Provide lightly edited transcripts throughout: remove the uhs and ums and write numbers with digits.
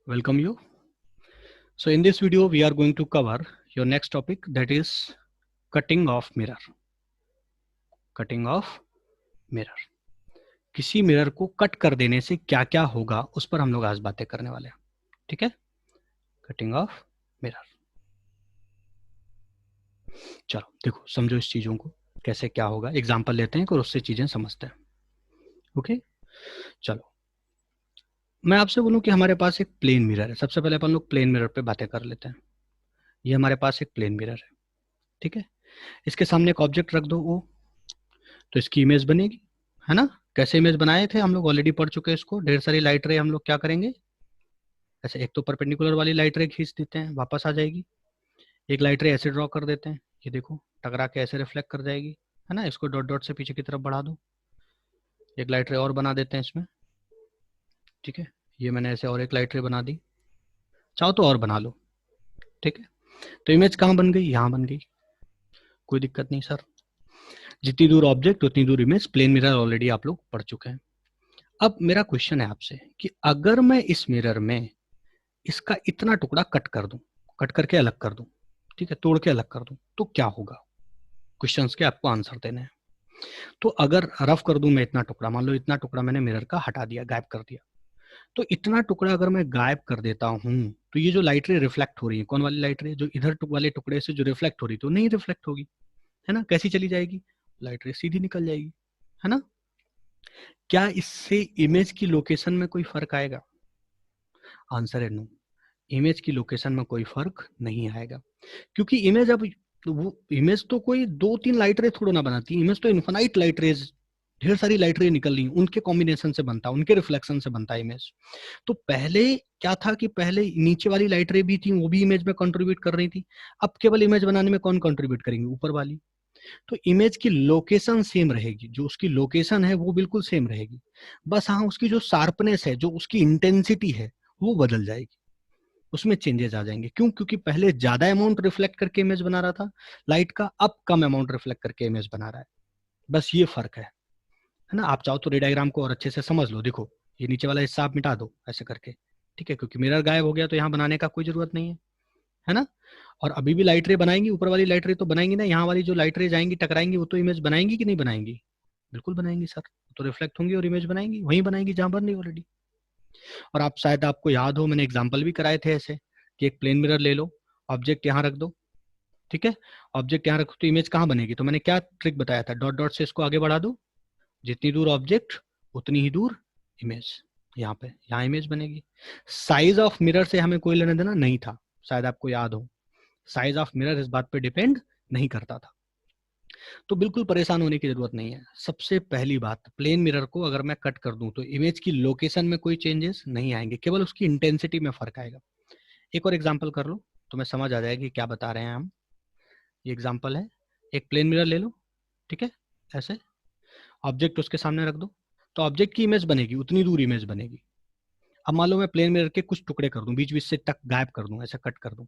welcome you. So in this video we are going to cover your next topic, that is cutting of mirror. Cutting of mirror. किसी mirror को cut कर देने से क्या क्या होगा उस पर हम लोग आज बातें करने वाले हैं. ठीक है, कटिंग ऑफ मिरर. चलो देखो, समझो इस चीजों को कैसे क्या होगा. एग्जांपल लेते हैं और उससे चीजें समझते हैं. ओके, चलो मैं आपसे बोलूं कि हमारे पास एक प्लेन मिरर है. सबसे पहले अपन लोग प्लेन मिरर पे बातें कर लेते हैं. ये हमारे पास एक प्लेन मिरर है. ठीक है, इसके सामने एक ऑब्जेक्ट रख दो ओ, तो इसकी इमेज बनेगी, है ना. कैसे इमेज बनाए थे हम लोग, ऑलरेडी पढ़ चुके हैं इसको. ढेर सारी लाइट रे हम लोग क्या करेंगे, ऐसे एक तो परपेंडिकुलर वाली लाइट रे खींच देते हैं, वापस आ जाएगी. एक लाइट रे ऐसे ड्रॉ कर देते हैं, ये देखो टकरा के ऐसे रिफ्लेक्ट कर जाएगी, है ना. इसको डॉट डॉट से पीछे की तरफ बढ़ा दो. एक लाइट रे और बना देते हैं इसमें. ठीक है, ये मैंने ऐसे और एक लाइट रे बना दी, चाहो तो और बना लो. ठीक है, तो इमेज कहाँ बन गई, यहाँ बन गई, कोई दिक्कत नहीं सर. जितनी दूर ऑब्जेक्ट उतनी दूर इमेज. प्लेन मिरर ऑलरेडी आप लोग पढ़ चुके हैं. अब मेरा क्वेश्चन है आपसे कि अगर मैं इस मिरर में इसका इतना टुकड़ा कट कर दूं, कट करके अलग कर दूं, ठीक है, तोड़ के अलग कर दूं, तो क्या होगा. क्वेश्चंस के आपको आंसर देने हैं. तो अगर रफ कर दूं मैं इतना टुकड़ा, मान लो इतना टुकड़ा मैंने मिरर का हटा दिया, गायब कर दिया, तो इतना टुकड़ा अगर मैं गायब कर देता हूं तो ये जो लाइट रे रिफ्लेक्ट हो रही है, कौन वाली लाइट रे, जो इधर वाले टुकड़े से जो रिफ्लेक्ट हो रही तो नहीं रिफ्लेक्ट होगी, है ना. कैसी चली जाएगी, लाइट रे सीधी निकल जाएगी, है ना. क्या इससे इमेज की लोकेशन में कोई फर्क आएगा. आंसर है नो. इमेज की लोकेशन में कोई फर्क नहीं आएगा, क्योंकि इमेज अब वो इमेज तो कोई दो तीन लाइट रे थोड़ा ना बनाती है. इमेज तो इन्फिनाइट लाइट रेज, ढेर सारी लाइट रे निकल रही, उनके कॉम्बिनेशन से बनता है, उनके रिफ्लेक्शन से बनता है इमेज. तो पहले क्या था कि पहले नीचे वाली लाइट रे भी थी, वो भी इमेज में कंट्रीब्यूट कर रही थी. अब केवल इमेज बनाने में कौन कंट्रीब्यूट करेंगे, ऊपर वाली. तो इमेज की लोकेशन सेम रहेगी, जो उसकी लोकेशन है वो बिल्कुल सेम रहेगी. बस हाँ, उसकी जो शार्पनेस है, जो उसकी इंटेंसिटी है, वो बदल जाएगी, उसमें चेंजेस आ जाएंगे. क्यों, क्योंकि पहले ज्यादा अमाउंट रिफ्लेक्ट करके इमेज बना रहा था लाइट का, अब कम अमाउंट रिफ्लेक्ट करके इमेज बना रहा है. बस ये फर्क है ना. आप चाहो तो रे डायग्राम को और अच्छे से समझ लो. देखो ये नीचे वाला हिस्सा आप मिटा दो ऐसे करके, ठीक है, क्योंकि मिरर गायब हो गया तो यहाँ बनाने का कोई जरूरत नहीं है ना. और अभी भी लाइट रे बनाएंगी, ऊपर वाली लाइट रे तो बनाएंगी ना, यहाँ वाली जो लाइट रे जाएंगी टकराएंगी, वो तो इमेज बनाएंगी कि नहीं बनाएंगी, बिल्कुल बनाएंगी सर. तो रिफ्लेक्ट होंगी और इमेज बनाएंगी, वहीं बनाएंगी जहां बन रही ऑलरेडी. और आप शायद आपको याद हो, मैंने एग्जाम्पल भी कराए थे ऐसे कि एक प्लेन मिरर ले लो, ऑब्जेक्ट यहाँ रख दो, ठीक है, ऑब्जेक्ट यहाँ रखो तो इमेज कहाँ बनेगी. तो मैंने क्या ट्रिक बताया था, डॉट डॉट से इसको आगे बढ़ा दो, जितनी दूर ऑब्जेक्ट उतनी ही दूर इमेज. यहाँ पे यहाँ इमेज बनेगी. साइज ऑफ मिरर से हमें कोई लेना देना नहीं था, शायद आपको याद हो. साइज ऑफ मिरर इस बात पे डिपेंड नहीं करता था. तो बिल्कुल परेशान होने की जरूरत नहीं है. सबसे पहली बात, प्लेन मिरर को अगर मैं कट कर दूं तो इमेज की लोकेशन में कोई चेंजेस नहीं आएंगे, केवल उसकी इंटेंसिटी में फर्क आएगा. एक और एग्जांपल कर लो तो मैं समझ आ जाएगी क्या बता रहे हैं हम. ये एग्जांपल है, एक प्लेन मिरर ले लो, ठीक है, ऐसे ऑब्जेक्ट उसके सामने रख दो, तो ऑब्जेक्ट की इमेज बनेगी, उतनी दूर इमेज बनेगी. अब मान लो मैं प्लेन मिरर के कुछ टुकड़े कर दूं, बीच बीच से तक गायब कर दूं, ऐसा कट कर दूं,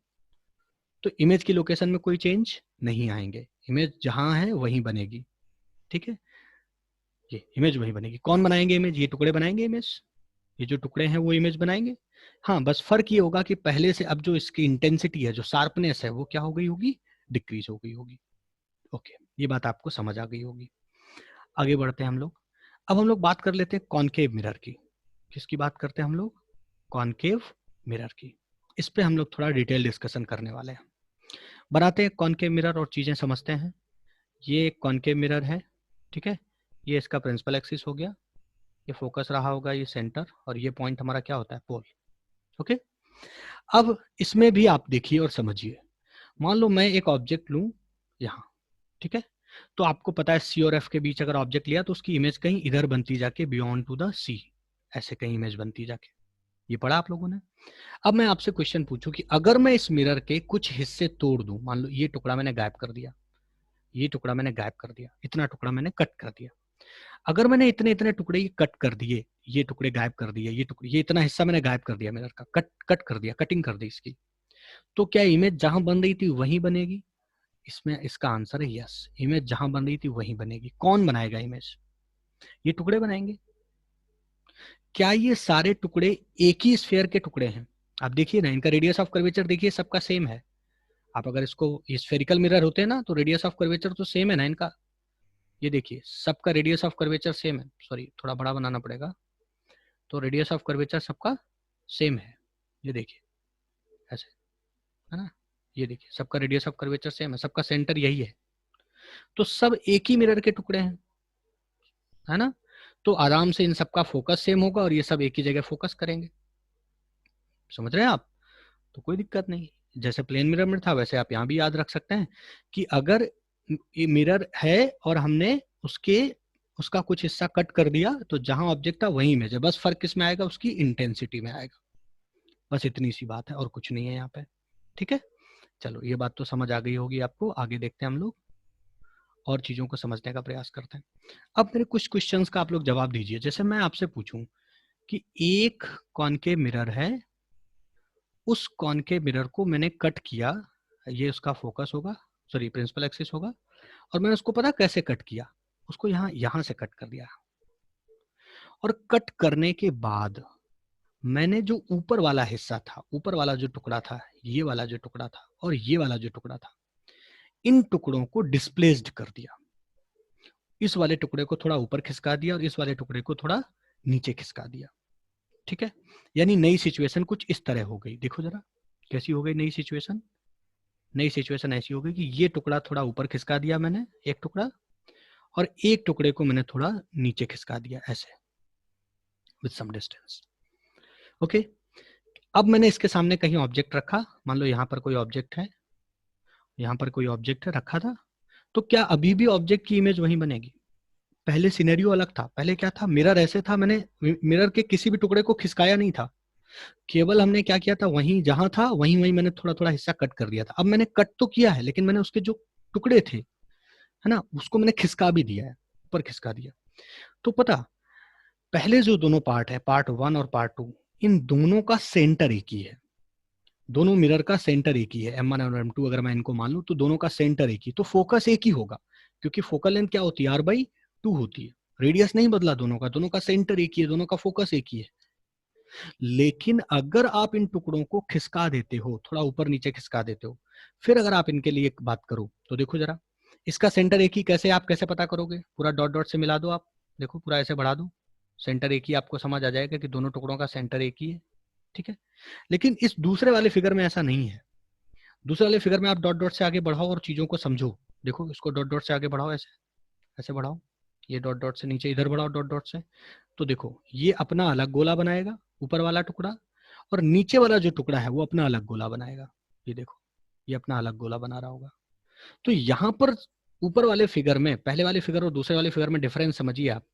तो इमेज की लोकेशन में कोई चेंज नहीं आएंगे. इमेज जहां है वहीं बनेगी, ठीक है, ये इमेज वहीं बनेगी. कौन बनाएंगे इमेज, ये टुकड़े बनाएंगे इमेज, ये जो टुकड़े हैं वो इमेज बनाएंगे. हाँ, बस फर्क ये होगा कि पहले से अब जो इसकी इंटेंसिटी है, जो शार्पनेस है, वो क्या हो गई होगी, डिक्रीज हो गई होगी. ओके, ये बात आपको समझ आ गई होगी. आगे बढ़ते हैं हम लोग. अब हम लोग बात कर लेते हैं कॉनकेव मिरर की. किसकी बात करते हैं हम लोग, कॉनकेव मिरर की. इस पे हम लोग थोड़ा डिटेल डिस्कशन करने वाले हैं. बनाते हैं कॉनकेव मिरर और चीजें समझते हैं. ये एक कॉनकेव मिरर है, ठीक है, ये इसका प्रिंसिपल एक्सिस हो गया, ये फोकस रहा होगा, ये सेंटर, और ये पॉइंट हमारा क्या होता है, पोल. ओके, अब इसमें भी आप देखिए और समझिए. मान लो मैं एक ऑब्जेक्ट लूं यहाँ, ठीक है, तो आपको पता है सी और एफ के बीच अगर ऑब्जेक्ट लिया तो उसकी इमेज कहीं इधर बनती जाके बियॉन्ड टू द सी, ऐसे कहीं इमेज बनती जाके. ये पढ़ा आप लोगों ने. अब मैं आपसे क्वेश्चन पूछूं कि अगर मैं इस मिरर के कुछ हिस्से तोड़ दूं, मान लो ये टुकड़ा मैंने गायब कर दिया, ये टुकड़ा मैंने गायब कर दिया, इतना टुकड़ा मैंने कट कर दिया. अगर मैंने इतने इतने टुकड़े ये कट कर दिए, ये टुकड़े गायब कर दिए, ये टुकड़े, ये इतना हिस्सा मैंने गायब कर दिया मिरर का, कट कर दिया, कटिंग कर दी इसकी, तो क्या इमेज जहां बन रही थी वहीं बनेगी. इसमें इसका आंसर है यस, इमेज जहां बन रही थी वहीं बनेगी. कौन बनाएगा इमेज, ये टुकड़े बनाएंगे. क्या ये सारे टुकड़े एक ही स्फीयर के टुकड़े हैं, आप देखिए ना, इनका रेडियस ऑफ कर्वेचर देखिए सबका सेम है। आप अगर इसको स्फेरिकल मिरर होते हैं ना तो रेडियस ऑफ कर्वेचर तो सेम है ना इनका। ये देखिए सबका रेडियस ऑफ कर्वेचर सेम है। सॉरी, थोड़ा बड़ा बनाना पड़ेगा। तो रेडियस ऑफ कर्वेचर सबका सेम है। ये देखिए ऐसे, है ना। ये देखिए सबका रेडियस ऑफ कर्वेचर सेम है, सबका सेंटर यही है। तो सब एक ही मिरर के टुकड़े हैं, है ना। तो आराम से इन सबका फोकस सेम होगा और ये सब एक ही जगह फोकस करेंगे। समझ रहे हैं आप। तो कोई दिक्कत नहीं। जैसे प्लेन मिरर में था वैसे आप यहाँ भी याद रख सकते हैं कि अगर ये मिरर है और हमने उसका कुछ हिस्सा कट कर दिया तो जहां ऑब्जेक्ट था वही इमेज है, बस फर्क किस में आएगा, उसकी इंटेंसिटी में आएगा। बस इतनी सी बात है और कुछ नहीं है यहाँ पे। ठीक है, चलो ये बात तो समझ आ गई होगी आपको। आगे देखते हैं हम लोग और चीजों को समझने का प्रयास करते हैं। अब मेरे कुछ क्वेश्चंस का आप लोग जवाब दीजिए। जैसे मैं आपसे पूछूं कि एक कॉनकेव मिरर है, उस कॉनकेव मिरर को मैंने कट किया, ये उसका फोकस होगा, सॉरी प्रिंसिपल एक्सिस होगा, और मैंने उसको पता कैसे कट किया, उसको यहाँ से कट कर दिया। और कट करने के बाद मैंने जो ऊपर वाला हिस्सा था, ऊपर वाला जो टुकड़ा था, ये वाला जो टुकड़ा था और ये वाला जो टुकड़ा था, इन टुकड़ों को डिस्प्लेस्ड कर दिया। इस वाले टुकड़े को थोड़ा ऊपर खिसका दिया और इस वाले टुकड़े को थोड़ा नीचे खिसका दिया। ठीक है, यानी नई सिचुएशन कुछ इस तरह हो गई। देखो जरा कैसी हो गई नई सिचुएशन। नई सिचुएशन ऐसी हो गई कि ये टुकड़ा थोड़ा ऊपर खिसका दिया मैंने, एक टुकड़ा, और एक टुकड़े को मैंने थोड़ा नीचे खिसका दिया ऐसे, विद सम डिस्टेंस। ओके, अब मैंने इसके सामने कहीं ऑब्जेक्ट रखा, मान लो यहाँ पर कोई ऑब्जेक्ट है, यहाँ पर कोई ऑब्जेक्ट है रखा था, तो क्या अभी भी ऑब्जेक्ट की इमेज वहीं बनेगी? पहले सिनेरियो अलग था। पहले क्या था, मिरर ऐसे था, मैंने मिरर के किसी भी टुकड़े को खिसकाया नहीं था, केवल हमने क्या किया था, वहीं जहां था वहीं वहीं मैंने थोड़ा थोड़ा हिस्सा कट कर दिया था। अब मैंने कट तो किया है लेकिन मैंने उसके जो टुकड़े थे, है ना, उसको मैंने खिसका भी दिया है, ऊपर खिसका दिया। तो पता, पहले जो दोनों पार्ट है, पार्ट 1 और पार्ट 2, इन दोनों का सेंटर एक ही है। दोनों मिरर का सेंटर एक ही है, M1 और M2 अगर मैं इनको मान लूं तो दोनों का सेंटर एक ही, तो फोकस एक ही होगा, क्योंकि फोकल लेंथ क्या होती है, R/2 होती है। रेडियस नहीं बदला दोनों का, दोनों का सेंटर एक ही है, दोनों का फोकस एक ही है। लेकिन अगर आप इन टुकड़ों को खिसका देते हो, थोड़ा ऊपर नीचे खिसका देते हो, फिर अगर आप इनके लिए एक बात करो तो देखो जरा, इसका सेंटर एक ही कैसे, आप कैसे पता करोगे? पूरा डॉट डॉट से मिला दो आप, देखो पूरा ऐसे बढ़ा दो, सेंटर एक ही, आपको समझ आ जाएगा कि दोनों टुकड़ों का सेंटर एक ही है। ठीक है, लेकिन इस दूसरे वाले फिगर में ऐसा नहीं है। दूसरे वाले फिगर में आप डॉट डॉट से आगे बढ़ाओ और चीजों को समझो। देखो इसको डॉट डॉट से आगे बढ़ाओ, ऐसे ऐसे बढ़ाओ, ये डॉट डॉट से नीचे इधर बढ़ाओ डॉट डॉट से, तो देखो ये अपना अलग गोला बनाएगा ऊपर वाला टुकड़ा, और नीचे वाला जो टुकड़ा है वो अपना अलग गोला बनाएगा। ये देखो ये अपना अलग गोला बना रहा होगा। तो यहाँ पर ऊपर वाले फिगर में, पहले वाले फिगर और दूसरे वाले फिगर में डिफरेंस समझिए आप।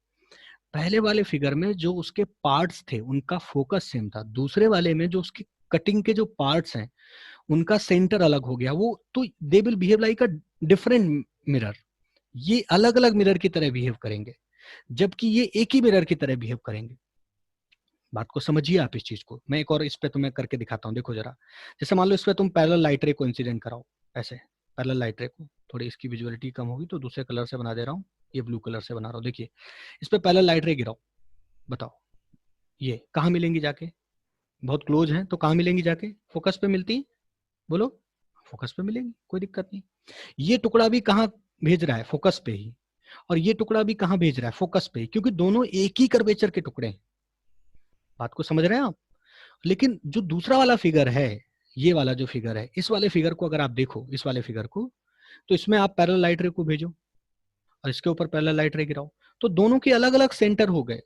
पहले वाले फिगर में जो उसके पार्ट्स थे उनका फोकस सेम था, दूसरे वाले में जो उसकी कटिंग के जो पार्ट्स हैं उनका सेंटर अलग हो गया। वो तो दे will behave like a different mirror, ये अलग अलग मिरर की तरह बिहेव करेंगे, जबकि ये एक ही मिरर की तरह बिहेव करेंगे। बात को समझिए आप इस चीज को। मैं एक और इस पे तुम्हें करके दिखाता हूँ, देखो जरा। जैसे मान लो इस पे तुम पैरेलल लाइट रे को इंसिडेंट कराओ, ऐसे पैरेलल लाइट रे को, थोड़ी इसकी विजुअलिटी कम होगी तो दूसरे कलर से बना दे रहा हूँ, ये ब्लू कलर से बना रहा हूँ। देखिए इस पे पैरेलल लाइट रे गिराओ, बताओ ये कहाँ मिलेंगी जाके? बहुत क्लोज है तो कहाँ मिलेंगी जाके? फोकस पे मिलती, बोलो। फोकस पे मिलेंगी, कोई दिक्कत नहीं। ये टुकड़ा भी कहाँ भेज रहा है? फोकस पे ही। और ये टुकड़ा भी कहाँ भेज रहा है? फोकस पे ही, क्योंकि दोनों एक ही कर्वेचर के टुकड़े हैं। बात को समझ रहे हैं आप? लेकिन जो दूसरा वाला फिगर है, ये वाला जो फिगर है, इस वाले फिगर को अगर आप देखो, इस वाले फिगर को, तो इसमें आप पैरेलल लाइट रे को भेजो और इसके ऊपर पैरेलल लाइट रे गिराओ, तो दोनों के अलग अलग सेंटर हो गए,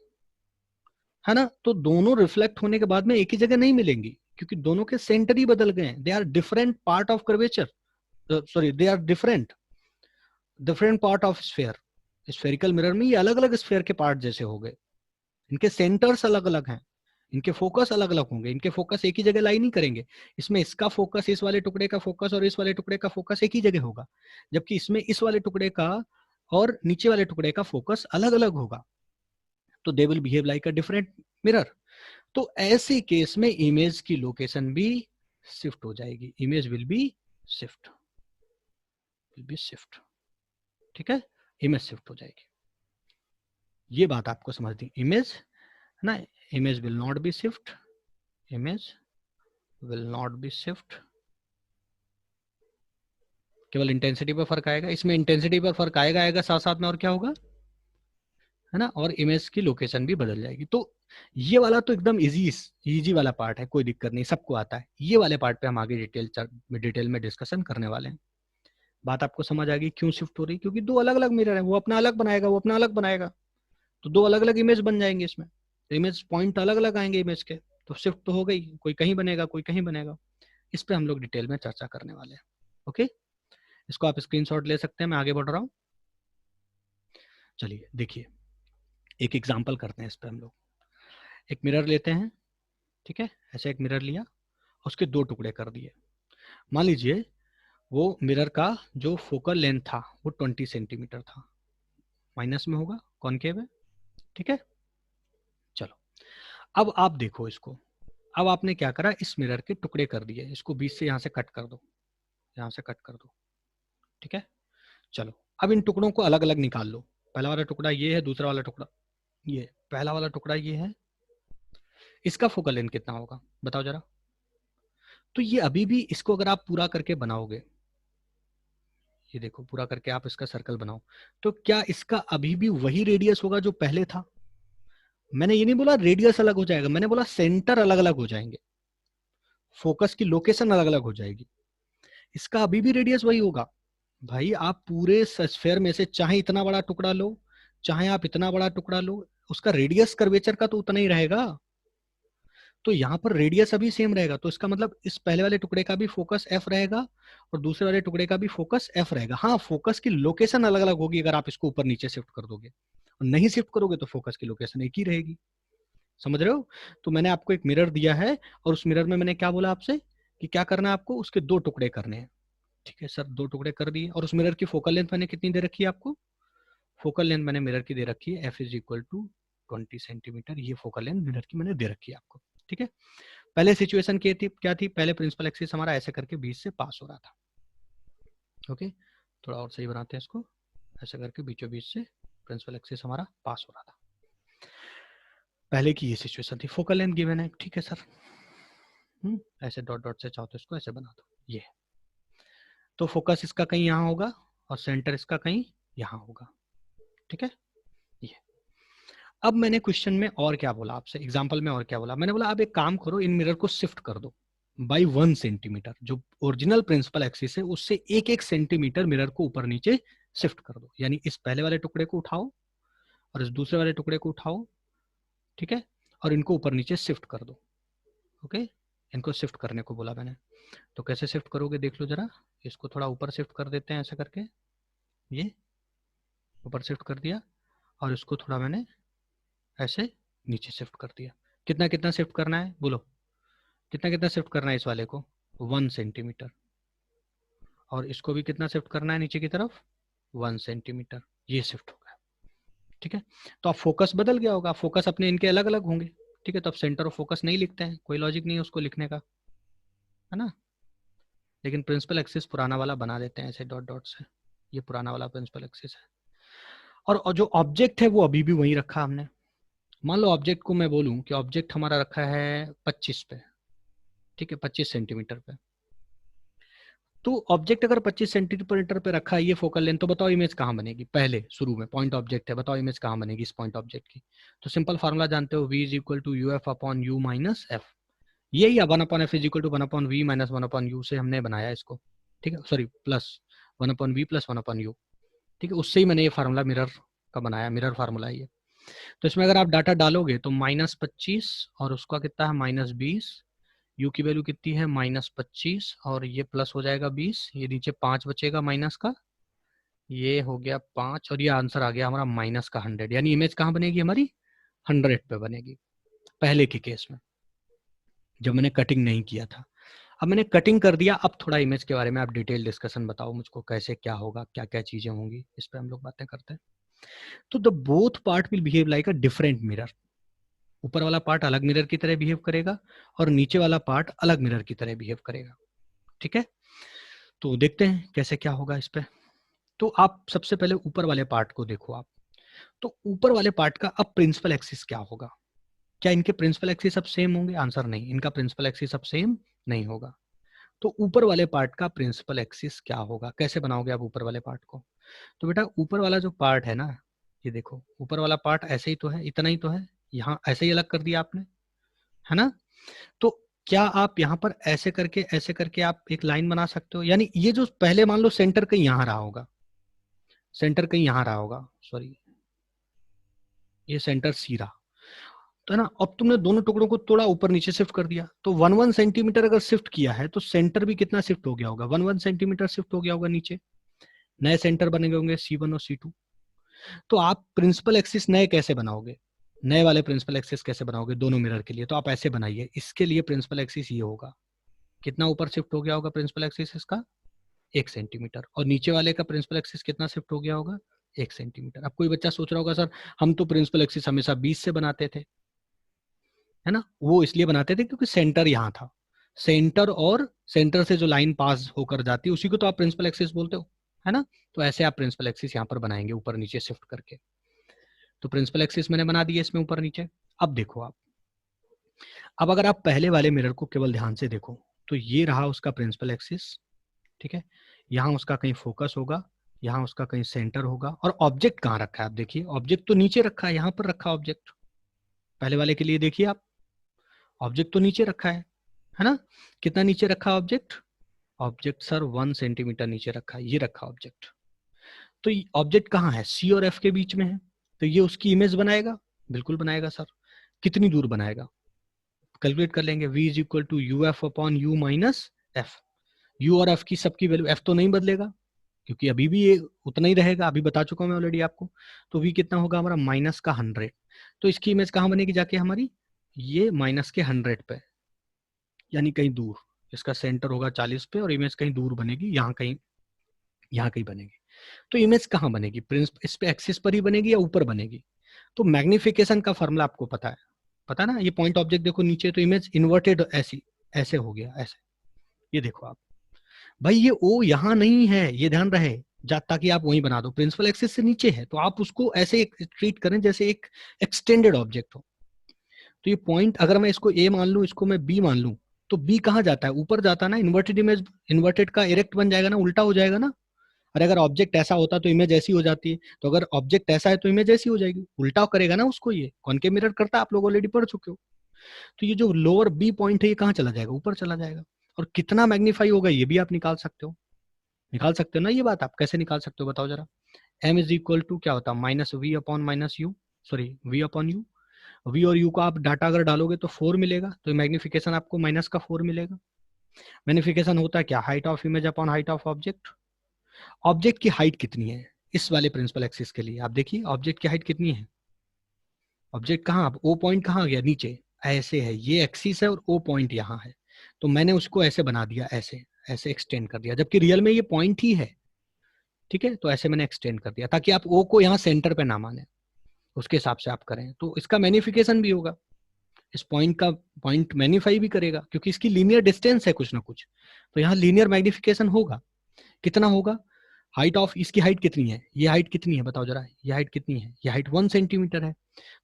है ना। तो दोनों रिफ्लेक्ट होने के बाद में एक ही जगह नहीं मिलेंगी, क्योंकि दोनों के सेंटर ही बदल गए। They are different part of curvature, sorry they are different different part of sphere. Spherical mirror में ये अलग अलग स्फेयर के पार्ट जैसे हो गए, इनके सेंटर्स अलग अलग हैं, इनके फोकस अलग अलग होंगे, इनके फोकस एक ही जगह लाई नहीं करेंगे। इसमें इसका फोकस, इस वाले टुकड़े का फोकस और इस वाले टुकड़े का फोकस एक ही जगह होगा, जबकि इसमें इस वाले टुकड़े का और नीचे वाले टुकड़े का फोकस अलग अलग होगा। तो दे will behave like a different mirror. तो ऐसे केस में इमेज की लोकेशन भी शिफ्ट हो जाएगी, इमेज विल बी शिफ्ट, ठीक है, इमेज शिफ्ट हो जाएगी। ये बात आपको समझनी, इमेज, है ना, image will not be shift, image will not be shift, केवल इंटेंसिटी पर फर्क आएगा। इसमें इंटेंसिटी पर फर्क आएगा आएगा साथ साथ में और क्या होगा, है ना, और इमेज की लोकेशन भी बदल जाएगी। तो ये वाला तो एकदम इजी वाला पार्ट है, कोई दिक्कत नहीं, सबको आता है। ये वाले पार्ट पे हम आगे डिटेल में डिस्कशन करने वाले हैं। बात आपको समझ आ गई क्यों शिफ्ट हो रही, क्योंकि दो अलग अलग मिरर है, वो अपना अलग बनाएगा, वो अपना अलग बनाएगा, तो दो अलग अलग इमेज बन जाएंगे इसमें, इमेज पॉइंट अलग अलग आएंगे इमेज के, तो शिफ्ट तो हो गई, कोई कहीं बनेगा कोई कहीं बनेगा। इस पे हम लोग डिटेल में चर्चा करने वाले हैं। ओके, इसको आप स्क्रीनशॉट ले सकते हैं, मैं आगे बढ़ रहा हूँ। चलिए देखिए, एक एग्जांपल करते हैं इस पे हम लोग। एक मिरर लेते हैं, ठीक है, ऐसे एक मिरर लिया, उसके दो टुकड़े कर दिए। मान लीजिए वो मिरर का जो फोकल लेंथ था वो 20 सेंटीमीटर था, माइनस में होगा, कॉनकेव है, ठीक है। चलो अब आप देखो इसको, अब आपने क्या करा, इस मिरर के टुकड़े कर दिए, इसको बीच से यहाँ से कट कर दो, यहाँ से कट कर दो, ठीक है। चलो अब इन टुकड़ों को अलग अलग निकाल लो, पहला वाला टुकड़ा ये है, दूसरा वाला टुकड़ा ये, पहला वाला टुकड़ा ये है, इसका फोकल लेंथ कितना होगा बताओ जरा। तो ये अभी भी, इसको अगर आप पूरा करके बनाओगे, ये देखो पूरा करके आप इसका सर्कल बनाओ, तो क्या इसका अभी भी वही रेडियस होगा जो पहले था। मैंने ये नहीं बोला रेडियस अलग हो जाएगा, मैंने बोला सेंटर अलग अलग हो जाएंगे, फोकस की लोकेशन अलग अलग हो जाएगी। इसका अभी भी रेडियस वही होगा। भाई आप पूरे स्फेयर में से चाहे इतना बड़ा टुकड़ा लो, चाहे आप इतना बड़ा टुकड़ा लो, उसका रेडियस कर्वेचर का तो उतना ही रहेगा। तो यहाँ पर रेडियस अभी सेम रहेगा, तो इसका मतलब इस पहले वाले टुकड़े का भी फोकस एफ रहेगा और दूसरे वाले टुकड़े का भी फोकस एफ रहेगा। हाँ, फोकस की लोकेशन अलग अलग होगी अगर आप इसको ऊपर नीचे शिफ्ट कर दोगे, और नहीं शिफ्ट करोगे तो फोकस की लोकेशन एक ही रहेगी। समझ रहे हो। तो मैंने आपको एक मिरर दिया है, और उस मिरर में मैंने क्या बोला आपसे कि क्या करना है आपको, उसके दो टुकड़े करने हैं। ठीक है सर, दो टुकड़े कर दिए, और उस मिरर की फोकल लेंथ मैंने कितनी दे रखी है आपको, फोकल लेंथ मैंने मिरर की दे रखी है F is equal to 20 centimetre, ये फोकल लेंथ मिरर की मैंने दे रखी है आपको। ठीक है, पहले सिचुएशन क्या थी, पहले प्रिंसिपल एक्सिस हमारा ऐसे करके बीच से पास हो रहा था। ओके, थोड़ा और सही बनाते हैं इसको, ऐसे करके बीचों बीच से प्रिंसिपल एक्सिस हमारा पास हो रहा था। पहले की ये सिचुएशन थी, फोकल लेंथ गिवन है, ठीक है सर, ऐसे डॉट डॉट से चाहो तो इसको ऐसे बना दो, ये तो फोकस इसका कहीं यहाँ होगा और सेंटर इसका कहीं यहाँ होगा, ठीक है। ये अब मैंने क्वेश्चन में और क्या बोला आपसे, एग्जांपल में और क्या बोला, मैंने बोला आप एक काम करो, इन मिरर को शिफ्ट कर दो बाई 1 सेंटीमीटर, जो ओरिजिनल प्रिंसिपल एक्सिस है उससे एक एक सेंटीमीटर मिरर को ऊपर नीचे शिफ्ट कर दो। यानी इस पहले वाले टुकड़े को उठाओ और इस दूसरे वाले टुकड़े को उठाओ, ठीक है, और इनको ऊपर नीचे शिफ्ट कर दो। ओके, इनको शिफ्ट करने को बोला मैंने, तो कैसे शिफ्ट करोगे देख लो जरा। इसको थोड़ा ऊपर शिफ्ट कर देते हैं ऐसे करके, ये ऊपर शिफ्ट कर दिया, और इसको थोड़ा मैंने ऐसे नीचे शिफ्ट कर दिया। कितना कितना शिफ्ट करना है बोलो, कितना कितना शिफ्ट करना है इस वाले को, 1 सेंटीमीटर, और इसको भी कितना शिफ्ट करना है नीचे की तरफ, 1 सेंटीमीटर, ये शिफ्ट होगा। ठीक है, तो अब फोकस बदल गया होगा, फोकस अपने इनके अलग अलग होंगे, ठीक है, तो अब सेंटर ऑफ फोकस नहीं लिखते हैं, कोई लॉजिक नहीं है उसको लिखने का, है ना। लेकिन प्रिंसिपल एक्सिस पुराना वाला बना देते हैं ऐसे डॉट डॉट से, ये पुराना वाला प्रिंसिपल एक्सिस है, और जो ऑब्जेक्ट है वो अभी भी वही रखा हमने। मान लो ऑब्जेक्ट को मैं बोलूं कि ऑब्जेक्ट हमारा रखा है 25 पे, ठीक है, 25 सेंटीमीटर पे, तो ऑब्जेक्ट अगर 25 सेंटीमीटर पे रखा है ये फोकल लेंथ, तो बताओ इमेज कहाँ बनेगी, पहले शुरू में पॉइंट ऑब्जेक्ट है, बताओ इमेज कहाँ बनेगी इस पॉइंट ऑब्जेक्ट की। तो सिंपल फार्मूला जानते हो, v is equal to U F upon U minus F, यही 1 upon F is equal to 1 upon V minus 1 upon U से हमने बनाया इसको, ठीक है, sorry plus 1 upon V plus 1 upon U, ठीक है, उससे ही मैंने ये फार्मूला मिरर का बनाया, मिरर फार्मूला है ये। तो इसमें अगर आप डाटा डालोगे तो -25 और उसका कितना है -20, यू की वैल्यू कितनी है -25, और ये प्लस हो जाएगा 20, ये नीचे 5 बचेगा माइनस का, ये हो गया 5, और ये आंसर आ गया हमारा -100। यानी इमेज कहाँ बनेगी हमारी, 100 पे बनेगी पहले के केस में, जब मैंने कटिंग नहीं किया था। अब मैंने कटिंग कर दिया, अब थोड़ा इमेज के बारे में आप डिटेल डिस्कशन बताओ मुझको, कैसे क्या होगा, क्या क्या चीजें होंगी, इस पर हम लोग बातें करते हैं। तो the both part will behave like a different mirror, ऊपर वाला पार्ट अलग मिरर की तरह बिहेव करेगा और नीचे वाला पार्ट अलग मिरर की तरह बिहेव करेगा, ठीक है। तो देखते हैं कैसे क्या होगा इस पे। तो आप सबसे पहले ऊपर वाले पार्ट को देखो आप, तो ऊपर वाले पार्ट का अब प्रिंसिपल एक्सिस क्या होगा, क्या इनके प्रिंसिपल एक्सिस अब सेम होंगे, आंसर नहीं, इनका प्रिंसिपल एक्सिस अब सेम नहीं होगा। तो ऊपर वाले पार्ट का प्रिंसिपल एक्सिस क्या होगा, कैसे बनाओगे आप ऊपर वाले पार्ट को? तो बेटा ऊपर वाला जो पार्ट है ना, ये देखो ऊपर वाला पार्ट ऐसे ही तो है, इतना ही तो है, यहाँ ऐसे ही अलग कर दिया आपने, है ना? तो क्या आप यहाँ पर ऐसे करके आप एक लाइन बना सकते हो? यानी ये जो पहले मान लो सेंटर कहीं यहाँ रहा होगा, सेंटर कहीं यहाँ रहा होगा, सॉरी ये सेंटर सी रहा, तो है ना? अब तुमने दोनों टुकड़ों को थोड़ा ऊपर नीचे शिफ्ट कर दिया, तो 1 सेंटीमीटर अगर शिफ्ट किया है तो सेंटर भी कितना शिफ्ट हो गया होगा? 1 सेंटीमीटर शिफ्ट हो गया होगा नीचे, नए सेंटर बने होंगे C1 और C2। तो आप प्रिंसिपल एक्सिस नए कैसे बनाओगे, नए वाले प्रिंसिपल एक्सिस कैसे बनाओगे दोनों मिरर के लिए? तो आप ऐसे बनाइए, इसके लिए प्रिंसिपल एक्सिस ये होगा, कितना ऊपर शिफ्ट हो गया होगा प्रिंसिपल एक्सिस इसका? 1 सेंटीमीटर। और नीचे वाले का प्रिंसिपल एक्सिस कितना शिफ्ट हो गया होगा? 1 सेंटीमीटर। अब कोई बच्चा सोच रहा होगा सर हम तो प्रिंसिपल एक्सिस हमेशा 20 से बनाते थे, है ना? वो इसलिए बनाते थे क्योंकि सेंटर यहाँ था, सेंटर और सेंटर से जो लाइन पास होकर जाती है उसी को तो आप प्रिंसिपल एक्सिस बोलते हो, है ना? तो ऐसे आप प्रिंसिपल एक्सिस यहाँ पर बनाएंगे ऊपर नीचे शिफ्ट करके। तो प्रिंसिपल एक्सिस मैंने बना दिया इसमें ऊपर नीचे। अब देखो आप, अब अगर आप पहले वाले मिरर को केवल ध्यान से देखो तो ये रहा उसका प्रिंसिपल एक्सिस, ठीक है? यहाँ उसका कहीं फोकस होगा, यहाँ उसका कहीं सेंटर होगा, और ऑब्जेक्ट कहाँ रखा है आप देखिए, ऑब्जेक्ट तो नीचे रखा है, यहाँ पर रखा ऑब्जेक्ट। पहले वाले के लिए देखिए आप, ऑब्जेक्ट तो नीचे रखा है ना? कितना नीचे रखा ऑब्जेक्ट? ऑब्जेक्ट सर 1 सेंटीमीटर नीचे रखा है, ये रखा ऑब्जेक्ट। तो ऑब्जेक्ट कहाँ है? सी और एफ के बीच में है, तो ये उसकी इमेज बनाएगा, बिल्कुल बनाएगा सर। कितनी दूर बनाएगा? कैलकुलेट कर लेंगे, v is equal to U F upon U minus F. U और एफ की सबकी वैल्यू, एफ तो नहीं बदलेगा क्योंकि अभी भी ये उतना ही रहेगा, अभी बता चुका हूं मैं ऑलरेडी आपको। तो v कितना होगा हमारा? माइनस का 100। तो इसकी इमेज कहाँ बनेगी जाके हमारी? ये माइनस के 100 पे, यानी कहीं दूर। इसका सेंटर होगा 40 पे और इमेज कहीं दूर बनेगी, यहाँ कहीं बनेगी। तो इमेज कहाँ बनेगी? इस पे एक्सिस पर ही बनेगी या ऊपर बनेगी? तो मैग्निफिकेशन का फॉर्मूला आपको पता ना? ये पॉइंट ऑब्जेक्ट देखो नीचे, तो इमेज इन्वर्टेड ऐसे हो गया, ऐसे। ये देखो आप भाई, ये ओ यहाँ नहीं है, ये ध्यान रहे, ताकि आप वहीं बना दो, प्रिंसिपल एक्सिस से नीचे है, तो आप उसको ऐसे ट्रीट करें जैसे एक एक्सटेंडेड ऑब्जेक्ट हो। तो ये पॉइंट अगर मैं इसको ए मान लूं, इसको मैं बी मान लूं, तो बी कहाँ जाता है? ऊपर जाता है ना। इन्वर्टेड इमेज, इन्वर्टेड का इरेक्ट बन जाएगा ना, उल्टा हो जाएगा ना। और अगर ऑब्जेक्ट ऐसा होता तो इमेज ऐसी हो जाती है, तो अगर ऑब्जेक्ट ऐसा है तो इमेज ऐसी हो जाएगी, उल्टा करेगा ना उसको। ये कॉनकेव मिरर करता है, आप लोग ऑलरेडी पढ़ चुके हो। तो ये जो लोअर बी पॉइंट है ये कहाँ चला जाएगा? ऊपर चला जाएगा। और कितना मैग्नीफाई होगा ये भी आप निकाल सकते हो, ना ये बात। आप कैसे निकाल सकते हो बताओ जरा? m इज इक्वल टू क्या होता है? Minus V upon minus U, sorry V upon U. V और यू का आप डाटा अगर डालोगे तो 4 मिलेगा, तो मैग्निफिकेशन आपको माइनस का 4 मिलेगा। मैग्निफिकेशन होता है क्या? Height of image upon height of object. Object की हाइट कितनी है इस वाले प्रिंसिपल एक्सिस के लिए? आप देखिए ऑब्जेक्ट की हाइट कितनी है। ऑब्जेक्ट कहाँ, अब ओ पॉइंट कहाँ गया? नीचे, ऐसे है, ये एक्सिस है और ओ पॉइंट यहाँ है, तो मैंने उसको ऐसे बना दिया, ऐसे ऐसे एक्सटेंड कर दिया, जबकि रियल में ये पॉइंट ही है, ठीक है? तो ऐसे मैंने एक्सटेंड कर दिया ताकि आप ओ को यहाँ सेंटर पे ना माने, उसके हिसाब से आप करें, तो इसका मैग्निफिकेशन भी होगा, इस पॉइंट का पॉइंट मैग्नीफाई भी करेगा क्योंकि इसकी लीनियर डिस्टेंस है कुछ ना कुछ, तो यहाँ लीनियर मैग्निफिकेशन होगा। कितना होगा? हाइट ऑफ, इसकी हाइट कितनी है? ये हाइट कितनी है बताओ जरा? ये हाइट कितनी है? ये हाइट 1 सेंटीमीटर है।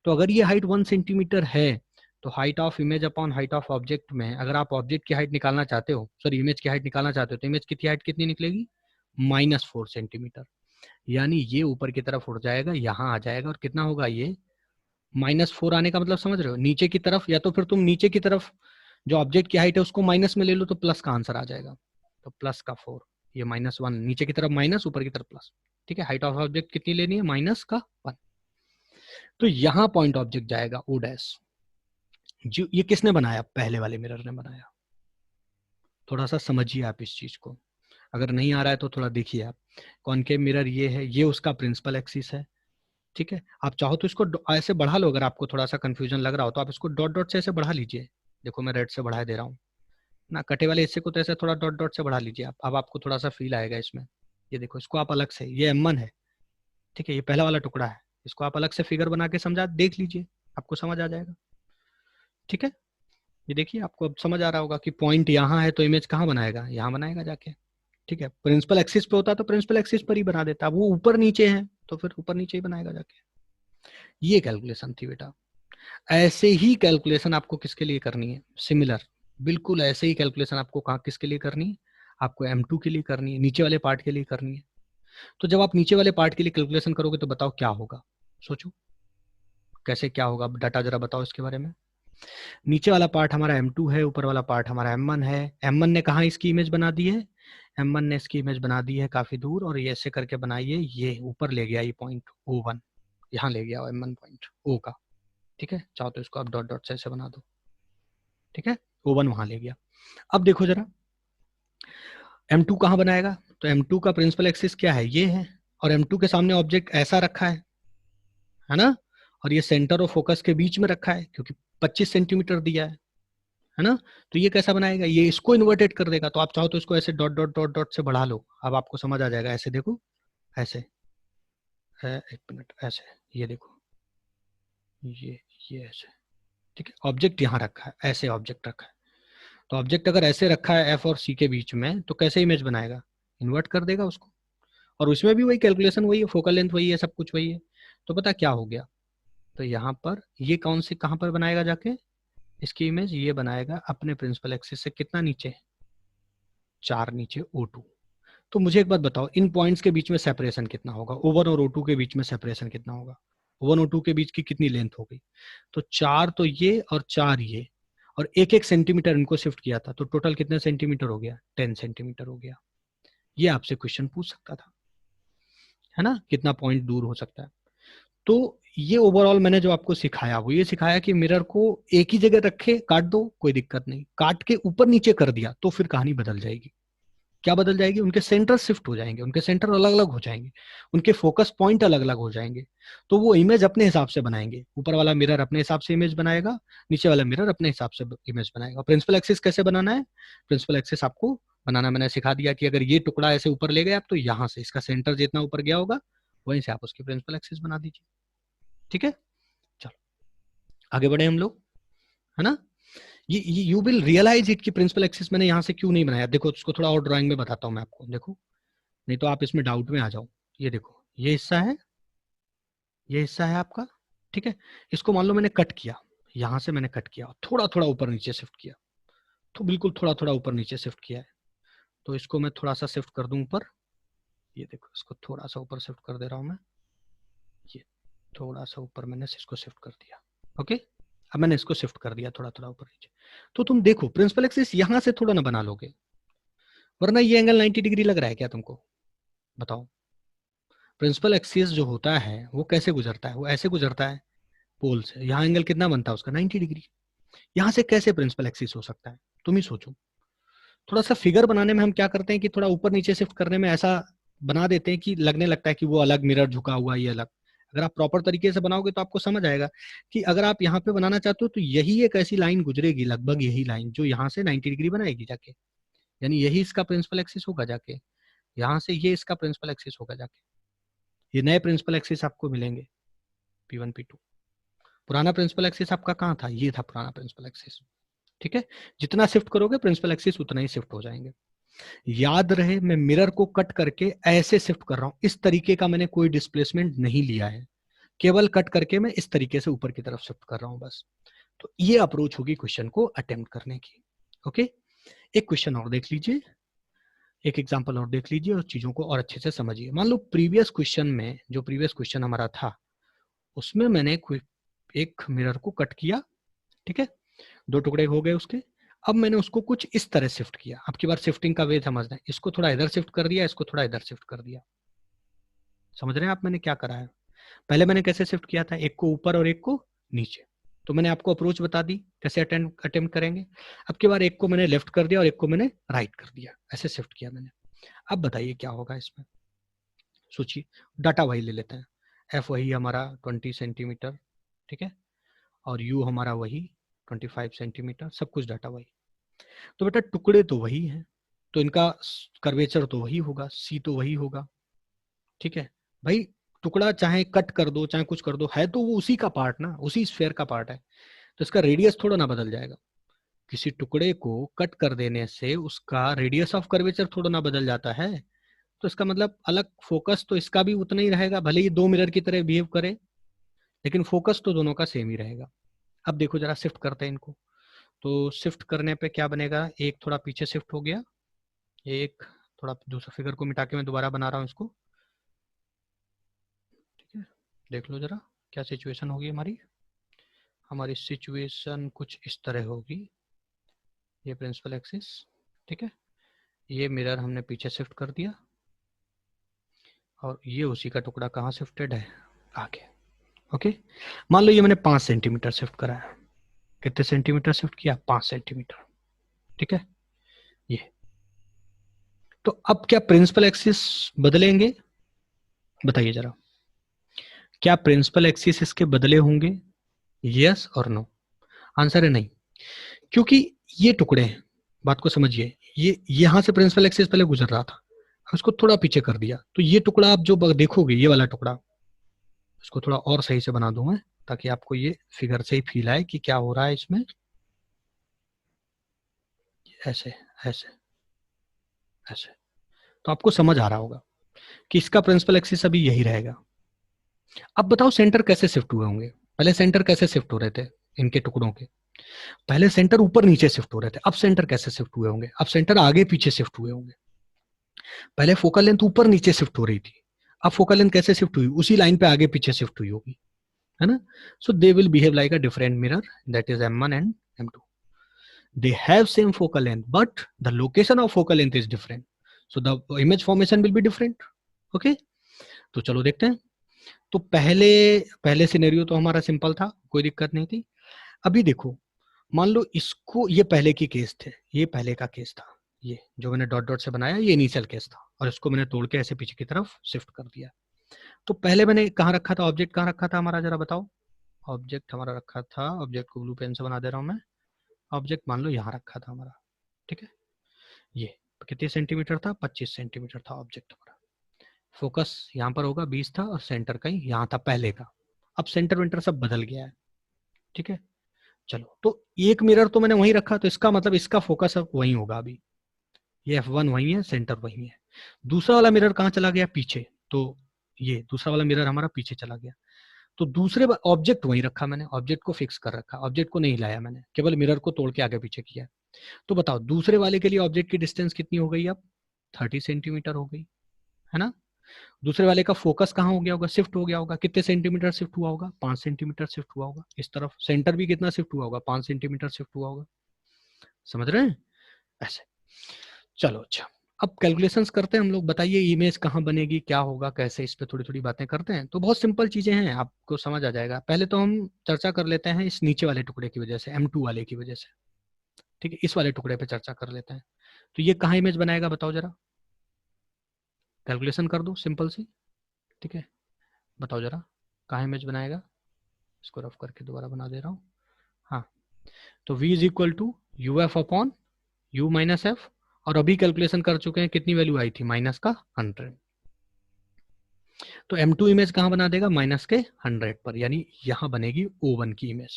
तो अगर ये हाइट 1 सेंटीमीटर है तो height of image upon height of object में, अगर आप ऑब्जेक्ट की हाइट निकालना चाहते हो, सॉरी इमेज की हाइट निकालना चाहते हो, तो इमेज की हाइट कितनी निकलेगी? -4 सेंटीमीटर। यानी ये ऊपर की तरफ उड़ जाएगा, यहाँ आ जाएगा, और कितना होगा ये? -4 आने का मतलब समझ रहे हो? नीचे की तरफ, या तो फिर तुम नीचे की तरफ जो ऑब्जेक्ट की हाइट है उसको माइनस में ले लो तो प्लस का आंसर आ जाएगा। तो प्लस का 4, ये -1, नीचे की तरफ माइनस, ऊपर की तरफ प्लस, ठीक है? हाइट ऑफ ऑब्जेक्ट कितनी लेनी है? -1। तो यहाँ पॉइंट ऑब्जेक्ट जाएगा ओ डैश। जो ये किसने बनाया? पहले वाले मिरर ने बनाया। थोड़ा सा समझिए आप इस चीज को, अगर नहीं आ रहा है तो थोड़ा देखिए आप। कॉनकेव मिरर ये है, ये उसका प्रिंसिपल एक्सिस है, ठीक है? आप चाहो तो इसको ऐसे बढ़ा लो, अगर आपको थोड़ा सा कंफ्यूजन लग रहा हो तो आप इसको डॉट डॉट से ऐसे बढ़ा लीजिए। देखो मैं रेड से बढ़ा दे रहा हूँ ना, कटे वाले हिस्से को तो ऐसे थोड़ा डॉट डॉट से बढ़ा लीजिए आप, अब आपको थोड़ा सा फील आएगा इसमें। ये देखो, इसको आप अलग से, ये M1 है, ठीक है? ये पहला वाला टुकड़ा है, इसको आप अलग से फिगर बना के समझा देख लीजिए, आपको समझ आ जाएगा, ठीक है? ये देखिए आपको अब समझ आ रहा होगा कि पॉइंट यहाँ है तो इमेज कहाँ बनाएगा? यहाँ बनाएगा जाके, ठीक है? प्रिंसिपल एक्सिस पे होता तो प्रिंसिपल एक्सिस पर ही बना देता, वो ऊपर नीचे है तो फिर ऊपर नीचे ही बनाएगा जाके। ये कैलकुलेशन थी बेटा। ऐसे ही कैलकुलेशन आपको किसके लिए करनी है? सिमिलर, बिल्कुल ऐसे ही कैलकुलेशन आपको कहाँ किसके लिए करनी है, आपको M2 के लिए करनी है, नीचे वाले पार्ट के लिए करनी है। तो जब आप नीचे वाले पार्ट के लिए कैलकुलेशन करोगे तो बताओ क्या होगा, सोचो कैसे क्या होगा, डाटा जरा बताओ इसके बारे में। नीचे वाला पार्ट हमारा M2 है, ऊपर वाला पार्ट हमारा M1 है। M1 ने कहाँ इसकी इमेज बना दी है, M1 ने इसकी इमेज बना दी है काफी दूर, और ये ऐसे करके बनाइए, ये ऊपर ले गया ये पॉइंट O1, यहाँ ले गया M1 पॉइंट O का, ठीक है। चाहो तो इसको आप डॉट डॉट से ऐसे बना दो, ठीक है, O1 वहां ले गया। अब देखो जरा M2 कहाँ बनाएगा, तो M2 का प्रिंसिपल एक्सिस क्या है, ये है, और M2 के सामने ऑब्जेक्ट ऐसा रखा है ना, और ये सेंटर और फोकस के बीच में रखा है क्योंकि 25 सेंटीमीटर दिया है ना। तो ये कैसा बनाएगा, ये इसको इन्वर्टेड कर देगा। तो आप चाहो तो इसको ऐसे डॉट डॉट डॉट डॉट से बढ़ा लो, अब आपको समझ आ जाएगा। ऐसे देखो, ऐसे एक मिनट, ऐसे ये देखो, ये ऐसे, ठीक है। ऑब्जेक्ट यहाँ रखा है, ऐसे ऑब्जेक्ट रखा है। तो ऑब्जेक्ट अगर ऐसे रखा है एफ और सी के बीच में, तो कैसे इमेज बनाएगा, इन्वर्ट कर देगा उसको। और उसमें भी वही कैलकुलेशन वही है, फोकल लेंथ वही है, सब कुछ वही है। तो पता क्या हो गया, तो यहाँ पर ये कौन से कहाँ पर बनाएगा जाके इसकी इमेज, ये बनाएगा अपने प्रिंसिपल एक्सिस से कितना नीचे, 4 नीचे O2। तो मुझे एक बात बताओ, इन पॉइंट्स के बीच में सेपरेशन कितना होगा, O1 और O2 के बीच में सेपरेशन कितना होगा, O1 और O2 के बीच की कितनी लेंथ होगी, तो 4 तो ये और 4 ये, और एक एक सेंटीमीटर इनको शिफ्ट किया था, तो टोटल कितने सेंटीमीटर हो गया, 10 सेंटीमीटर हो गया। ये आपसे क्वेश्चन पूछ सकता था, है ना, कितना पॉइंट दूर हो सकता है। तो ये ओवरऑल मैंने जो आपको सिखाया वो ये सिखाया कि मिरर को एक ही जगह रखे, काट दो कोई दिक्कत नहीं, काट के ऊपर नीचे कर दिया तो फिर कहानी बदल जाएगी। क्या बदल जाएगी, उनके सेंटर शिफ्ट हो जाएंगे, उनके सेंटर अलग अलग हो जाएंगे, उनके फोकस पॉइंट अलग अलग हो जाएंगे। तो वो इमेज अपने हिसाब से बनाएंगे, ऊपर वाला मिरर अपने हिसाब से इमेज बनाएगा, नीचे वाला मिरर अपने हिसाब से इमेज बनाएगा। प्रिंसिपल एक्सिस कैसे बनाना है, प्रिंसिपल एक्सिस आपको बनाना मैंने सिखा दिया कि अगर ये टुकड़ा ऐसे ऊपर ले गए आप, तो यहाँ से इसका सेंटर जितना ऊपर गया होगा वहीं से आप उसकी प्रिंसिपल एक्सिस बना दीजिए, ठीक है। चलो आगे बढ़े हम लोग, है ना। ये यू विल रियलाइज इट कि प्रिंसिपल एक्सिस मैंने यहाँ से क्यों नहीं बनाया। देखो उसको थोड़ा और ड्राइंग में बताता हूँ मैं आपको, देखो नहीं तो आप इसमें डाउट में आ जाओ। ये देखो ये हिस्सा है, ये हिस्सा है आपका, ठीक है। इसको मान लो मैंने कट किया, यहाँ से मैंने कट किया, थोड़ा थोड़ा ऊपर नीचे शिफ्ट किया, तो बिल्कुल थोड़ा थोड़ा ऊपर नीचे शिफ्ट किया है। तो इसको मैं थोड़ा सा शिफ्ट कर दूं ऊपर, ये देखो इसको थोड़ा सा ऊपर शिफ्ट कर दे रहा हूँ मैं, ये थोड़ा सा ऊपर मैंने इसको शिफ्ट कर दिया, ओके। अब मैंने इसको शिफ्ट कर दिया थोड़ा थोड़ा ऊपर नीचे। तो तुम देखो प्रिंसिपल एक्सिस यहाँ से थोड़ा ना बना लोगे, वरना ये एंगल 90 डिग्री लग रहा है क्या तुमको, बताओ। प्रिंसिपल एक्सिस जो होता है वो कैसे गुजरता है, वो ऐसे गुजरता है पोल से, यहाँ एंगल कितना बनता है उसका 90 डिग्री। यहाँ से कैसे प्रिंसिपल एक्सिस हो सकता है, तुम ही सोचो। थोड़ा सा फिगर बनाने में हम क्या करते हैं कि थोड़ा ऊपर नीचे शिफ्ट करने में ऐसा बना देते हैं कि लगने लगता है कि वो अलग मिरर झुका हुआ, ये अलग। अगर आप प्रॉपर तरीके से बनाओगे तो आपको समझ आएगा कि अगर आप यहाँ पे बनाना चाहते हो तो यही एक ऐसी लाइन गुजरेगी, लगभग यही लाइन जो यहाँ से 90 डिग्री बनाएगी जाके, यानी यही इसका प्रिंसिपल एक्सिस होगा जाके, यहाँ से ये इसका प्रिंसिपल एक्सिस होगा जाके। ये नए प्रिंसिपल एक्सिस आपको मिलेंगे P1 P2। पुराना प्रिंसिपल एक्सिस आपका कहाँ था, ये था पुराना प्रिंसिपल एक्सिस, ठीक है। जितना शिफ्ट करोगे प्रिंसिपल एक्सिस उतना ही शिफ्ट हो जाएंगे। याद रहे मैं मिरर को कट करके ऐसे शिफ्ट कर रहा हूं, इस तरीके का मैंने कोई डिस्प्लेसमेंट नहीं लिया है, केवल कट करके मैं इस तरीके से ऊपर की तरफ शिफ्ट कर रहा हूं बस। तो ये अप्रोच होगी क्वेश्चन को अटेम्प्ट करने की, ओके। एक क्वेश्चन और देख लीजिए, एक एग्जांपल और देख लीजिए और चीजों को और अच्छे से समझिए। मान लो प्रीवियस क्वेश्चन में, जो प्रीवियस क्वेश्चन हमारा था उसमें मैंने एक मिरर को कट किया, ठीक है, 2 टुकड़े हो गए उसके। अब मैंने उसको कुछ इस तरह शिफ्ट किया, अब की बार शिफ्टिंग का वे समझना है, इसको थोड़ा इधर शिफ्ट कर दिया, इसको थोड़ा इधर शिफ्ट कर दिया। समझ रहे हैं आप मैंने क्या करा है, पहले मैंने कैसे शिफ्ट किया था, एक को ऊपर और एक को नीचे। तो मैंने आपको अप्रोच बता दी कैसे अटेम्प्ट करेंगे। अब की बार एक को मैंने लेफ्ट कर दिया और एक को मैंने राइट कर दिया, ऐसे शिफ्ट किया मैंने। अब बताइए क्या होगा इसमें, सोचिए। डाटा वही ले लेते हैं, एफ वही हमारा 20 सेंटीमीटर, ठीक है, और यू हमारा वही 25 सेंटीमीटर, सब कुछ डाटा वही। तो बेटा टुकड़े तो वही हैं, तो इनका कर्वेचर तो वही होगा, सी तो वही होगा, ठीक है भाई। टुकड़ा चाहे कट कर दो चाहे कुछ कर दो, है तो वो उसी का पार्ट ना, उसी स्फेयर का पार्ट है, तो इसका रेडियस थोड़ा ना बदल जाएगा। किसी टुकड़े को कट कर देने से उसका रेडियस ऑफ कर्वेचर थोड़ा ना बदल जाता है। तो इसका मतलब अलग फोकस तो इसका भी उतना ही रहेगा, भले ही 2 मिरर की तरह बिहेव करे, लेकिन फोकस तो दोनों का सेम ही रहेगा। अब देखो जरा शिफ्ट करते हैं इनको, तो शिफ्ट करने पे क्या बनेगा, एक थोड़ा पीछे शिफ्ट हो गया, एक थोड़ा दूसरा फिगर को मिटा के मैं दोबारा बना रहा हूँ इसको, ठीक है। देख लो जरा क्या सिचुएशन होगी हमारी। हमारी सिचुएशन कुछ इस तरह होगी, ये प्रिंसिपल एक्सिस, ठीक है। ये मिरर हमने पीछे शिफ्ट कर दिया और ये उसी का टुकड़ा कहाँ शिफ्टेड है, आगे। ओके, मान लो ये मैंने 5 सेंटीमीटर शिफ्ट करा है। कितने सेंटीमीटर शिफ्ट किया, 5 सेंटीमीटर, ठीक है। ये तो अब क्या प्रिंसिपल एक्सिस बदलेंगे, बताइए जरा, क्या प्रिंसिपल एक्सिस इसके बदले होंगे, यस और नो। आंसर है नहीं, क्योंकि ये टुकड़े हैं, बात को समझिए, ये यहां से प्रिंसिपल एक्सिस पहले गुजर रहा था, उसको थोड़ा पीछे कर दिया, तो ये टुकड़ा आप जो देखोगे, ये वाला टुकड़ा, इसको थोड़ा और सही से बना दूं मैं ताकि आपको ये फिगर से ही फील आए कि क्या हो रहा है इसमें। ऐसे ऐसे ऐसे, तो आपको समझ आ रहा होगा कि इसका प्रिंसिपल एक्सिस अभी यही रहेगा। अब बताओ सेंटर कैसे शिफ्ट हुए होंगे, पहले सेंटर कैसे शिफ्ट हो रहे थे इनके टुकड़ों के, पहले सेंटर ऊपर नीचे शिफ्ट हो रहे थे, अब सेंटर कैसे शिफ्ट हुए होंगे, अब सेंटर आगे पीछे शिफ्ट हुए होंगे। पहले फोकल लेंथ ऊपर नीचे शिफ्ट हो रही थी, अब फोकल लेंथ कैसे शिफ्ट हुई, उसी लाइन पे आगे पीछे शिफ्ट हुई होगी, है ना। So they will behave like a different mirror, that is M1 and M2. They have same focal length, but the location of focal length is different. So the image formation will be different. Okay? तो चलो देखते हैं। तो पहले scenario तो हमारा simple था, कोई दिक्कत नहीं थी। अभी देखो, मान लो इसको, ये पहले की केस थे, ये पहले का केस था, ये जो मैंने डॉट डॉट से बनाया ये इनिशियल केस था, और इसको मैंने तोड़ के ऐसे पीछे की तरफ शिफ्ट कर दिया। तो पहले मैंने कहाँ रखा था ऑब्जेक्ट, कहाँ रखा था हमारा, जरा बताओ। ऑब्जेक्ट हमारा रखा था, ऑब्जेक्ट को ब्लू पेन से बना दे रहा हूँ मैं। ऑब्जेक्ट मान लो यहाँ रखा था हमारा, ठीक है। ये कितने सेंटीमीटर था, 25 सेंटीमीटर था ऑब्जेक्ट हमारा। फोकस यहाँ पर होगा 20 था, और सेंटर कहीं यहाँ था पहले का। अब सेंटर वेंटर सब बदल गया है, ठीक है। चलो, तो एक मिरर तो मैंने वहीं रखा, तो इसका मतलब इसका फोकस अब वहीं होगा अभी, ये F1 वहीं है, सेंटर वहीं है। दूसरा वाला मिरर कहाँ चला गया, पीछे, तो ये दूसरा वाला मिरर हमारा पीछे चला गया। तो दूसरे ऑब्जेक्ट वहीं रखा मैंने, ऑब्जेक्ट को फिक्स कर रखा, ऑब्जेक्ट को नहीं लाया मैंने, केवल मिरर को तोड़ के आगे पीछे किया। तो बताओ दूसरे वाले के लिए ऑब्जेक्ट की डिस्टेंस कितनी हो गई, अब 30 सेंटीमीटर हो गई, है ना। दूसरे वाले का फोकस कहाँ हो गया होगा, शिफ्ट हो गया होगा, कितने सेंटीमीटर शिफ्ट हुआ होगा, 5 सेंटीमीटर शिफ्ट हुआ होगा इस तरफ। सेंटर भी कितना शिफ्ट हुआ होगा, 5 सेंटीमीटर शिफ्ट हुआ होगा। समझ रहे हैं, ऐसे। चलो अच्छा, अब कैलकुलेशंस करते हैं हम लोग। बताइए इमेज कहाँ बनेगी, क्या होगा, कैसे, इस पे थोड़ी थोड़ी बातें करते हैं। तो बहुत सिंपल चीजें हैं, आपको समझ आ जाएगा। पहले तो हम चर्चा कर लेते हैं इस नीचे वाले टुकड़े की वजह से, M2 वाले की वजह से, ठीक है। इस वाले टुकड़े पे चर्चा कर लेते हैं। तो ये कहाँ इमेज बनाएगा, बताओ जरा, कैलकुलेशन कर दो सिंपल सी, ठीक है। बताओ जरा कहाँ इमेज बनाएगा, इसको रफ करके दोबारा बना दे रहा हूँ। हाँ, तो V is equal to UF upon U minus F, और अभी कैलकुलेशन कर चुके हैं, कितनी वैल्यू आई थी, माइनस का 100। तो M2 इमेज कहाँ बना देगा, माइनस के 100 पर, यानी यहां बनेगी O1 की इमेज,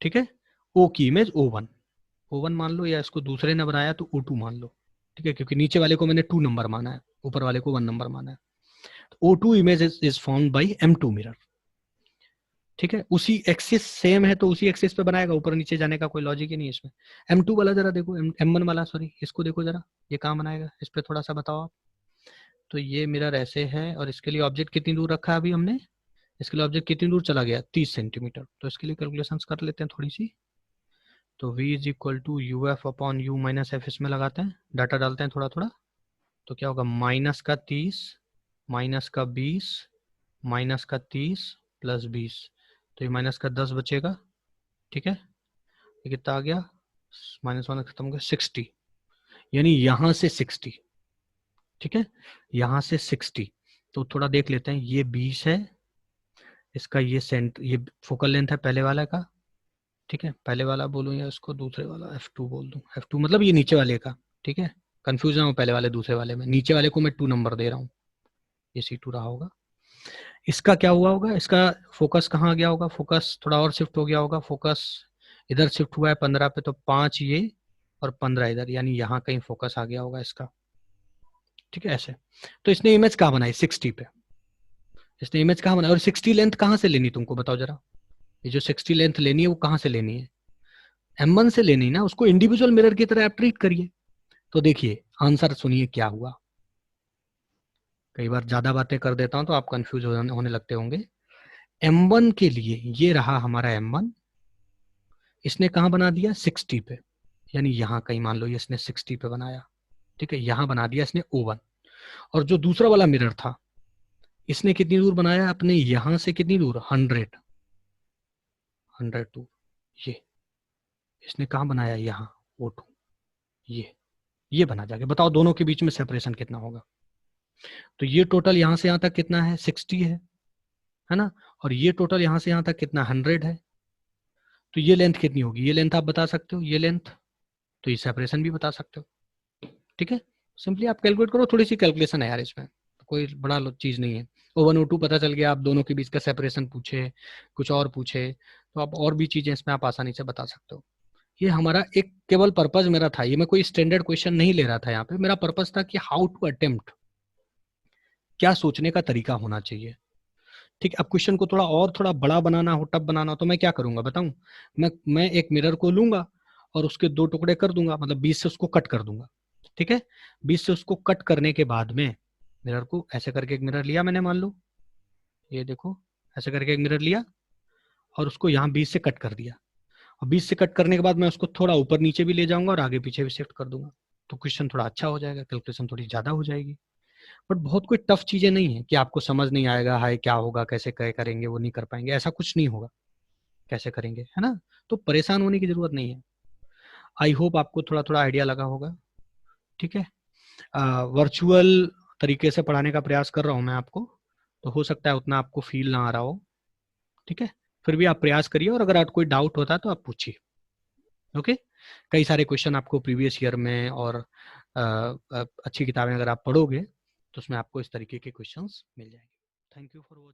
ठीक है। O की इमेज O1 मान लो, या इसको दूसरे ने बनाया तो O2 मान लो, ठीक है, क्योंकि नीचे वाले को मैंने 2 नंबर माना है, ऊपर वाले को 1 नंबर माना है। तो O2 image is formed by M2 mirror, ठीक है। उसी एक्सिस सेम है तो उसी एक्सिस पे बनाएगा, ऊपर नीचे जाने का कोई लॉजिक ही नहीं है इसमें। M2 वाला जरा देखो, M1 वाला सॉरी, इसको देखो जरा, ये कहाँ बनाएगा, इस पे थोड़ा सा बताओ आप। तो ये मिरर ऐसे है, और इसके लिए ऑब्जेक्ट कितनी दूर रखा है अभी हमने, इसके लिए ऑब्जेक्ट कितनी दूर चला गया, 30 सेंटीमीटर। तो इसके लिए कैलकुलेशन कर लेते हैं थोड़ी सी। तो V is equal to UF upon U minus F, इसमें लगाते हैं, डाटा डालते हैं थोड़ा थोड़ा। तो क्या होगा, माइनस का 30, माइनस का 20, माइनस का 30 प्लस 20, तो ये माइनस का 10 बचेगा, ठीक है। ये कितना आ गया, माइनस वन खत्म हो गया, 60, यानी यहां से 60, ठीक है, यहां से 60। तो थोड़ा देख लेते हैं, ये 20 है, इसका ये ये फोकल लेंथ है पहले वाला का, ठीक है। पहले वाला बोलूं या इसको दूसरे वाला, F2 बोल दूं, F2 मतलब ये नीचे वाले का, ठीक है। कंफ्यूज ना हो पहले वाले दूसरे वाले में, नीचे वाले को मैं 2 नंबर दे रहा हूँ, ये C2 रहा होगा। इसका क्या हुआ होगा, इसका फोकस कहाँ गया होगा, फोकस थोड़ा और शिफ्ट हो गया होगा, फोकस इधर शिफ्ट हुआ है 15 पे, तो 5 ये और 15 इधर, यानी यहाँ कहीं फोकस आ गया होगा इसका, ठीक है, ऐसे। तो इसने इमेज कहाँ बनाई, 60 पे, इसने इमेज कहाँ बनाई, और 60 लेंथ कहाँ से लेनी तुमको बताओ जरा, ये जो 60 लेंथ लेनी है वो कहाँ से लेनी है, M1 से लेनी ना, उसको इंडिविजुअल मिरर की तरह आप ट्रीट करिए। तो देखिए आंसर सुनिए क्या हुआ। कई बार ज्यादा बातें कर देता हूं तो आप कंफ्यूज होने लगते होंगे। M1 के लिए ये रहा हमारा M1, इसने कहाँ बना दिया 60 पे, यानी यहाँ कहीं मान लो ये इसने 60 पे बनाया, ठीक है, यहाँ बना दिया इसने O1। और जो दूसरा वाला मिरर था इसने कितनी दूर बनाया अपने यहां से, कितनी दूर 100 दूर, ये इसने कहाँ बनाया यहाँ O2, ये बना जाके बताओ दोनों के बीच में सेपरेशन कितना होगा। तो ये टोटल यहां से यहां तक कितना है 60 है ना, और ये टोटल यहां से यहां तक कितना 100 है। तो ये लेंथ कितनी होगी, ये लेंथ आप बता सकते हो, ये लेंथ, तो ये सेपरेशन भी बता सकते हो। ठीक है, सिंपली आप कैलकुलेट करो, थोड़ी सी कैलकुलेशन है यार इसमें, कोई बड़ा चीज नहीं है। O1 O2 पता चल गया, आप दोनों के बीच का सेपरेशन पूछे, कुछ और पूछे, तो आप और भी चीजें इसमें आप आसानी से बता सकते हो। ये हमारा एक केवल पर्पज मेरा था, ये मैं कोई स्टैंडर्ड क्वेश्चन नहीं ले रहा था यहाँ पे, मेरा पर्पज था कि हाउ टू अटेम्प्ट, क्या सोचने का तरीका होना चाहिए। ठीक है, अब क्वेश्चन को थोड़ा और थोड़ा बड़ा बनाना हो, टफ बनाना हो, तो मैं क्या करूंगा बताऊं, मैं एक मिरर को लूंगा और उसके दो टुकड़े कर दूंगा, मतलब 20 से उसको कट कर दूंगा। ठीक है, 20 से उसको कट करने के बाद में मिरर को ऐसे करके एक मिरर लिया मैंने, मान लो ये देखो, ऐसे करके एक मिरर लिया और उसको यहाँ 20 से कट कर दिया, और 20 से कट करने के बाद मैं उसको थोड़ा ऊपर नीचे भी ले जाऊंगा और आगे पीछे भी शिफ्ट कर दूंगा, तो क्वेश्चन थोड़ा अच्छा हो जाएगा, कैलकुलेशन थोड़ी ज्यादा हो जाएगी। बट बहुत कोई टफ चीजें नहीं है कि आपको समझ नहीं आएगा, हाय क्या होगा, कैसे करेंगे, वो नहीं कर पाएंगे, ऐसा कुछ नहीं होगा, कैसे करेंगे, है ना। तो परेशान होने की जरूरत नहीं है। आई होप आपको थोड़ा थोड़ा आइडिया लगा होगा। ठीक है, वर्चुअल तरीके से पढ़ाने का प्रयास कर रहा हूँ मैं आपको, तो हो सकता है उतना आपको फील ना आ रहा हो। ठीक है, फिर भी आप प्रयास करिए, और अगर आपको कोई डाउट होता है तो आप पूछिए। ओके, कई सारे क्वेश्चन आपको प्रीवियस ईयर में और अच्छी किताबें अगर आप पढ़ोगे तो उसमें आपको इस तरीके के क्वेश्चंस मिल जाएंगे। Thank you for watching.